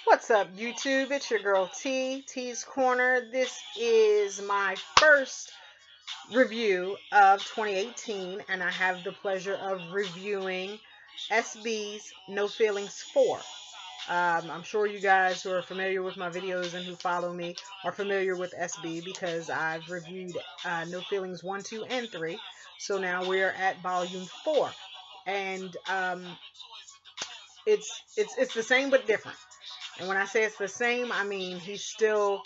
What's up, YouTube? It's your girl T's Corner. This is my first review of 2018, and I have the pleasure of reviewing SB's No Feelings 4. I'm sure you guys who are familiar with my videos and who follow me are familiar with SB because I've reviewed No Feelings 1, 2, and 3. So now we're at volume 4. And it's the same but different. And when I say it's the same, I mean he's still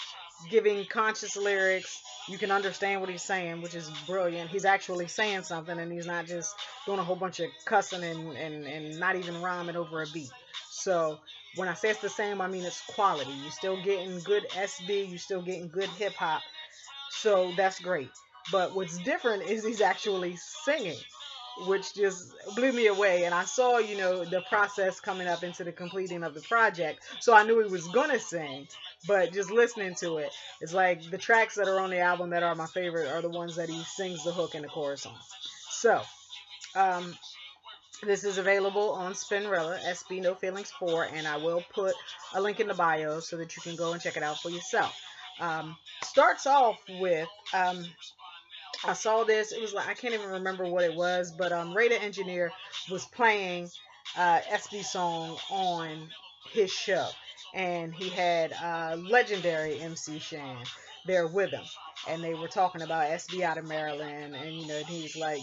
giving conscious lyrics. You can understand what he's saying, which is brilliant. He's actually saying something, and he's not just doing a whole bunch of cussing and not even rhyming over a beat. So when I say it's the same, I mean it's quality. You're still getting good SB. You're still getting good hip hop. So that's great. But what's different is he's actually singing, which just blew me away. And I saw, the process coming up into the completing of the project. So I knew he was going to sing, but just listening to it, it's like the tracks that are on the album that are my favorite are the ones that he sings the hook and the chorus on. So, this is available on Spinrilla, SB No Feelings 4, and I will put a link in the bio so that you can go and check it out for yourself. Starts off with, I saw this. It was like, I can't even remember what it was, but Ray the Engineer was playing SB song on his show, and he had legendary MC Shan there with him, and they were talking about SB out of Maryland, and he was like,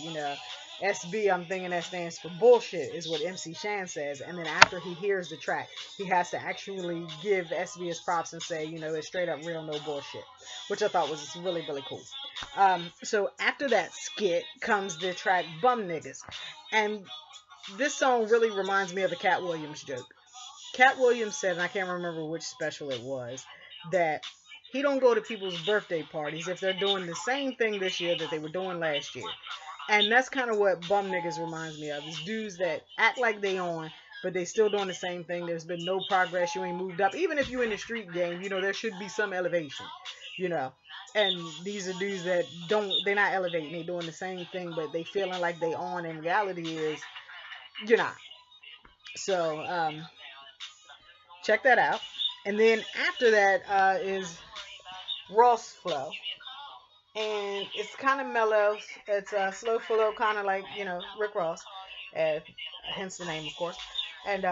SB, I'm thinking that stands for bullshit, is what MC Shan says. And then after he hears the track, he has to actually give SB his props and say, it's straight up real, no bullshit, which I thought was really, really cool. So after that skit comes the track Bum Niggas. And this song really reminds me of the Cat Williams joke. Cat Williams said, and I can't remember which special it was, that he don't go to people's birthday parties if they're doing the same thing this year that they were doing last year. And that's kind of what Bum Niggas reminds me of. Is dudes that act like they on, but they still doing the same thing. There's been no progress. You ain't moved up. Even if you in the street game, there should be some elevation, And these are dudes that they're not elevating. They're doing the same thing, but they feeling like they on. And reality is, you're not. So, check that out. And then after that is Ross Flow. And it's kind of mellow. It's a slow flow, kind of like Rick Ross, hence the name, of course. And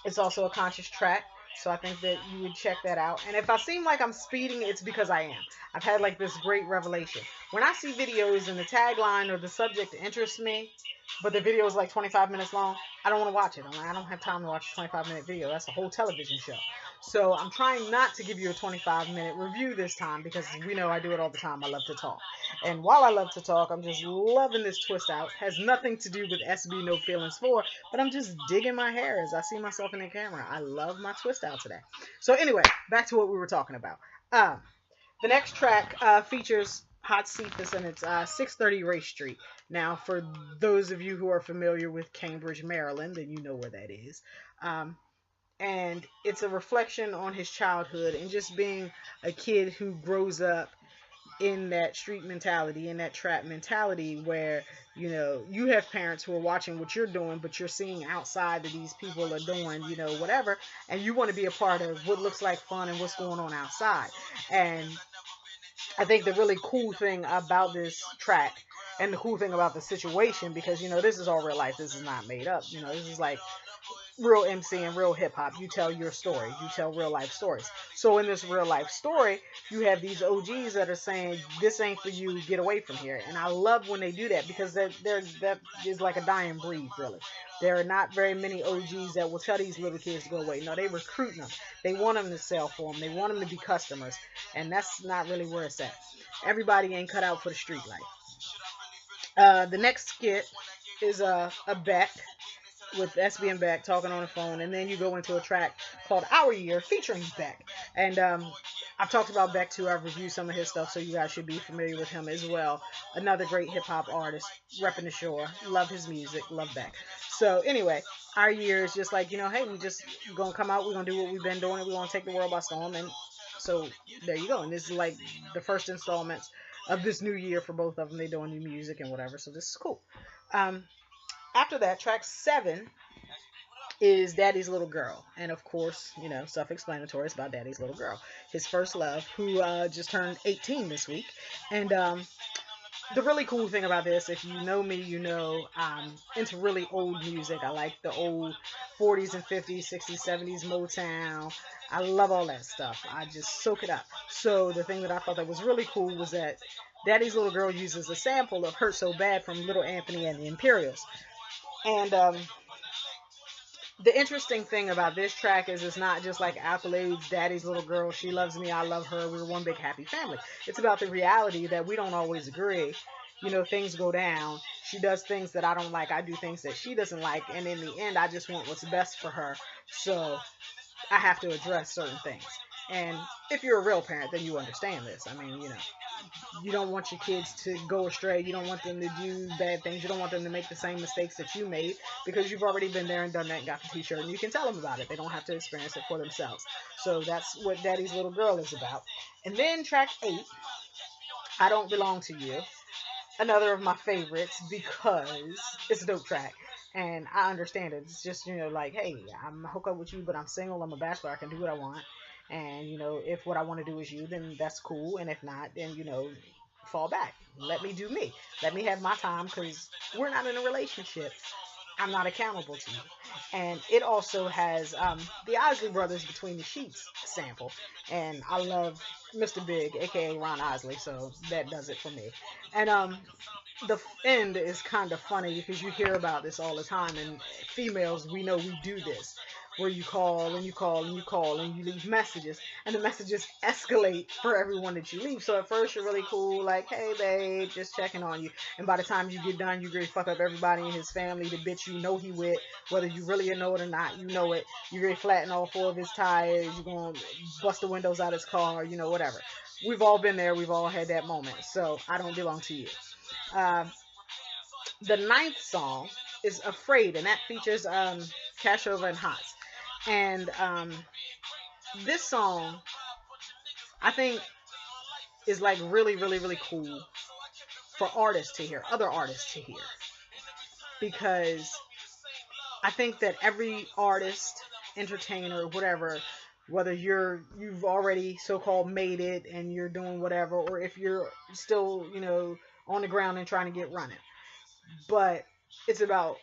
it's also a conscious track, so I think that you would check that out. And if I seem like I'm speeding, it's because I am. I've had like this great revelation. When I see videos and the tagline or the subject interests me, but the video is like 25 minutes long, I don't want to watch it. I'm like, I don't have time to watch a 25-minute video. That's a whole television show. So I'm trying not to give you a 25-minute review this time because we know I do it all the time. I love to talk. And while I love to talk, I'm just loving this twist out. Has nothing to do with SB No Feelings 4, but I'm just digging my hair as I see myself in the camera. I love my twist out today. So anyway, back to what we were talking about. The next track features Hot Cephas, and it's 630 Race Street. Now, for those of you who are familiar with Cambridge, Maryland, then you know where that is. And it's a reflection on his childhood and just being a kid who grows up in that street mentality, in that trap mentality where, you have parents who are watching what you're doing, but you're seeing outside that these people are doing, whatever, and you want to be a part of what looks like fun and what's going on outside. And I think the really cool thing about this track and the cool thing about the situation, because, this is all real life. This is not made up. This is like real MC and real hip hop. You tell your story. You tell real life stories. So in this real life story, you have these OGs that are saying, this ain't for you, get away from here. And I love when they do that because that is like a dying breed, really. There are not very many OGs that will tell these little kids to go away. No, they recruit them. They want them to sell for them. They want them to be customers. And that's not really where it's at. Everybody ain't cut out for the street life. The next skit is a Beck with SB and Beck talking on the phone, and then you go into a track called Our Year featuring Beck. And I've talked about Beck too. I've reviewed some of his stuff, so you guys should be familiar with him as well. Another great hip hop artist, repping the shore. Love his music, love Beck. So anyway, Our Year is just like, hey, we just gonna come out, we're gonna do what we've been doing, we're gonna take the world by storm. And so there you go. And this is like the first installments of this new year for both of them. They're doing new music and whatever, so this is cool. After that, track 7 is Daddy's Little Girl. And of course, self-explanatory, it's about Daddy's little girl, his first love, who just turned 18 this week. And the really cool thing about this, if you know me, I'm into really old music. I like the old 40s and 50s, 60s, 70s Motown. I love all that stuff. I just soak it up. So the thing that I thought that was really cool was that Daddy's Little Girl uses a sample of Hurt So Bad from Little Anthony and the Imperials. And the interesting thing about this track is it's not just like accolades, Daddy's little girl, she loves me, I love her, we're one big happy family. It's about the reality that we don't always agree. Things go down. She does things that I don't like. I do things that she doesn't like. And in the end, I just want what's best for her. So I have to address certain things. And if you're a real parent, then you understand this. I mean, you don't want your kids to go astray. You don't want them to do bad things. You don't want them to make the same mistakes that you made, because you've already been there and done that and got the t-shirt, and you can tell them about it. They don't have to experience it for themselves. So that's what Daddy's Little Girl is about. And then track 8, I Don't Belong to You. Another of my favorites because it's a dope track. And I understand it. It's just, like, hey, I'm hooked up with you, but I'm single, I'm a bachelor, I can do what I want. And, if what I want to do is you, then that's cool. And if not, then, fall back. Let me do me. Let me have my time, because we're not in a relationship. I'm not accountable to you. And it also has the Isley Brothers Between the Sheets sample. And I love Mr. Big, aka Ron Isley, so that does it for me. And the end is kind of funny because you hear about this all the time, and females, we know we do this, where you call and you call and you call and you leave messages, and the messages escalate for everyone that you leave. So at first you're really cool, like, hey babe, just checking on you, and by the time you get done, you really fuck up everybody in his family, the bitch you know he with, whether you really know it or not, you know it. You really flatten all 4 of his tires, you're gonna bust the windows out of his car, whatever. We've all been there, we've all had that moment. So I Don't Belong to You. uh, the ninth song is Afraid, and that features Cashover and Hots. And this song, I think, is like really, really, really cool for artists to hear, other artists to hear, because I think that every artist, entertainer, whatever, whether you've already so-called made it and you're doing whatever, or if you're still, on the ground and trying to get running, but it's about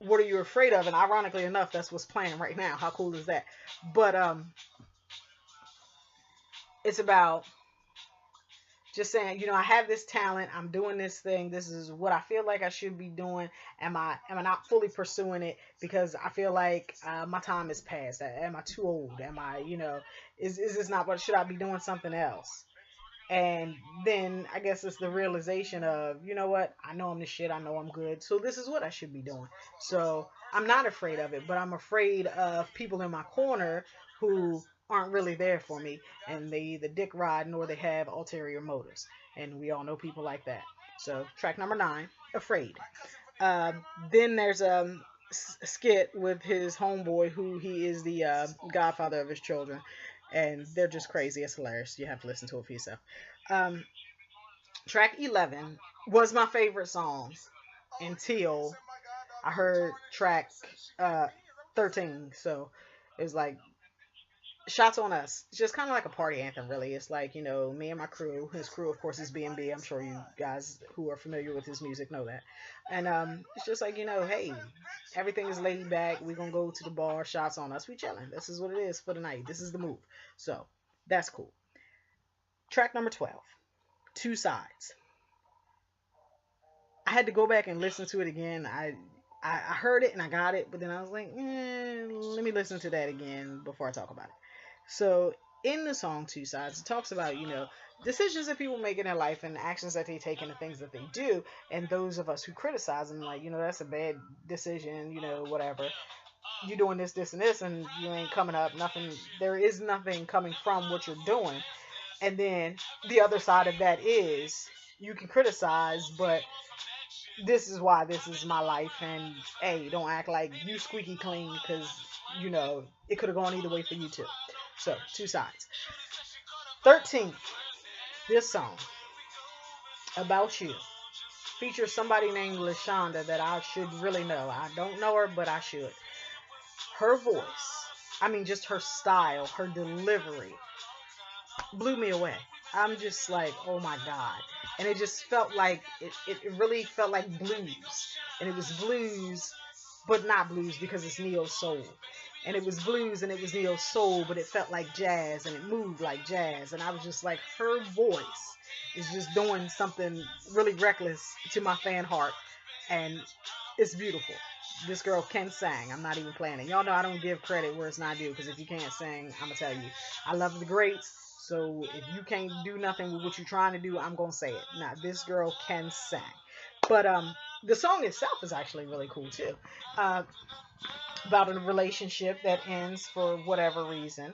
what are you afraid of? And ironically enough, that's what's playing right now. How cool is that? But it's about just saying, I have this talent, I'm doing this thing, this is what I feel like I should be doing. Am I not fully pursuing it because I feel like my time is past? Am I too old? Am I, is this not what, should I be doing something else? And then I guess it's the realization of, what, I know I'm the shit, I know I'm good, so this is what I should be doing. So I'm not afraid of it, but I'm afraid of people in my corner who aren't really there for me, and they either dick ride or they have ulterior motives. And we all know people like that. So track number 9, Afraid. Uh, then there's a skit with his homeboy, who he is the godfather of his children, and they're just crazy. It's hilarious. You have to listen to it for yourself. Um, Track 11 was my favorite song until I heard track uh, 13. So it was like Shots on Us. It's just kind of like a party anthem, really. It's like, me and my crew. His crew, of course, is B&B. I'm sure you guys who are familiar with his music know that. And it's just like, hey, everything is laid back. We're going to go to the bar. Shots on us. We chilling. This is what it is for the night. This is the move. So that's cool. Track number 12, Two Sides. I had to go back and listen to it again. I heard it and I got it, but then I was like, let me listen to that again before I talk about it. So in the song Two Sides, it talks about, decisions that people make in their life and actions that they take and the things that they do. And those of us who criticize them, like, that's a bad decision, whatever. You're doing this, this, and this, and you ain't coming up. Nothing, there is nothing coming from what you're doing. And then the other side of that is you can criticize, but this is why this is my life. And hey, don't act like you squeaky clean, because, it could have gone either way for you too. So, Two Sides. 13, this song, About You, features somebody named LaShonda that I should really know. I don't know her, but I should. her voice, I mean, just her style, her delivery blew me away. I'm just like, oh my God. And it just felt like, it really felt like blues. And it was blues, but not blues because it's neo soul. And it was blues and it was neo soul, but it felt like jazz and it moved like jazz. And I was just like, her voice is just doing something really reckless to my fan heart. And it's beautiful. This girl can sing. I'm not even playing it. Y'all know I don't give credit where it's not due, because if you can't sing, I'm gonna tell you. I love the greats. So if you can't do nothing with what you're trying to do, I'm gonna say it. Now this girl can sing. But the song itself is actually really cool too. Uh, about a relationship that ends for whatever reason,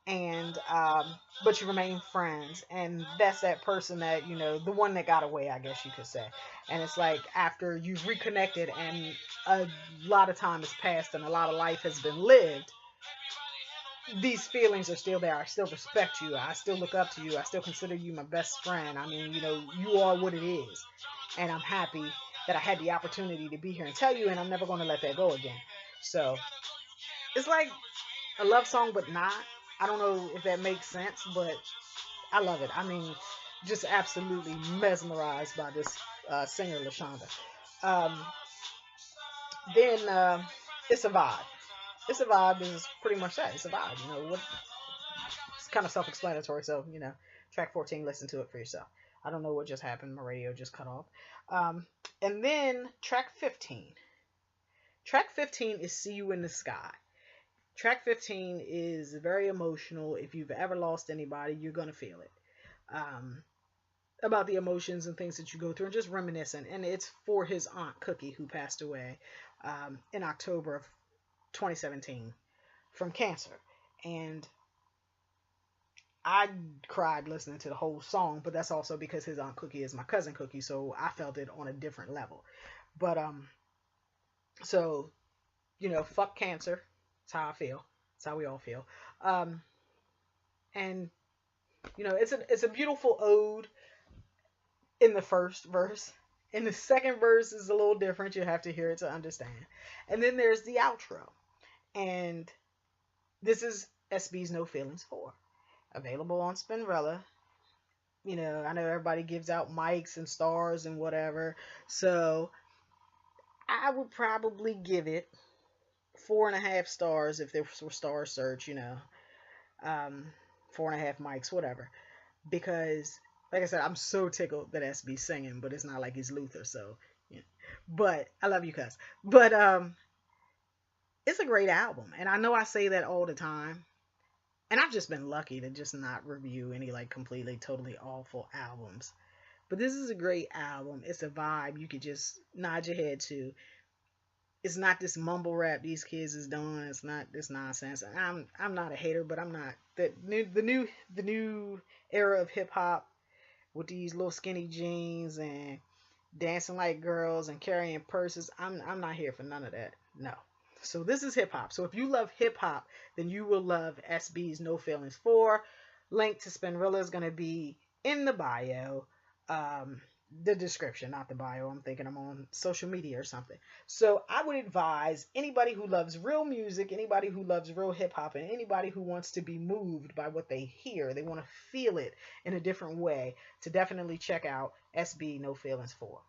and but you remain friends, and that's that person that, the one that got away, I guess you could say. And it's like, after you've reconnected and a lot of time has passed and a lot of life has been lived, these feelings are still there. I still respect you, I still look up to you, I still consider you my best friend. I mean, you are what it is, and I'm happy that I had the opportunity to be here and tell you, and I'm never going to let that go again. So it's like a love song, but not. I don't know if that makes sense, but I love it. I mean, just absolutely mesmerized by this singer, Lashonda. Um, then it's a vibe. It's a vibe is pretty much that. It's a vibe. It's kind of self-explanatory. So track 14, listen to it for yourself. I don't know what just happened. My radio just cut off. And then track 15. Track 15 is "See You in the Sky." Track 15 is very emotional. If you've ever lost anybody, you're going to feel it. About the emotions and things that you go through, and just reminiscing. And it's for his aunt Cookie, who passed away in October of 2017 from cancer. And I cried listening to the whole song, but that's also because his aunt Cookie is my cousin Cookie, so I felt it on a different level. But so fuck cancer. That's how I feel. That's how we all feel. And it's a beautiful ode in the first verse. And the second verse is a little different. You have to hear it to understand. And then there's the outro. And this is SB's No Feelings 4. Available on Spinrilla. I know everybody gives out mics and stars and whatever. So I would probably give it 4.5 stars if there were star search, 4.5 mics, whatever. Because, like I said, I'm so tickled that SB's singing, but it's not like he's Luther, so. Yeah. But I love you, cuz. But it's a great album, and I know I say that all the time, and I've just been lucky to just not review any like completely, totally awful albums. But this is a great album. It's a vibe you could just nod your head to. It's not this mumble rap these kids is doing. It's not this nonsense. I'm not a hater, but I'm not the new era of hip hop with these little skinny jeans and dancing like girls and carrying purses. I'm not here for none of that. No. So this is hip hop. So if you love hip hop, then you will love SB's No Feelings 4. Link to Spinrilla is going to be in the bio. The description, not the bio. I'm thinking I'm on social media or something. So I would advise anybody who loves real music, anybody who loves real hip hop, and anybody who wants to be moved by what they hear, they want to feel it in a different way, to definitely check out SB No Feelings 4.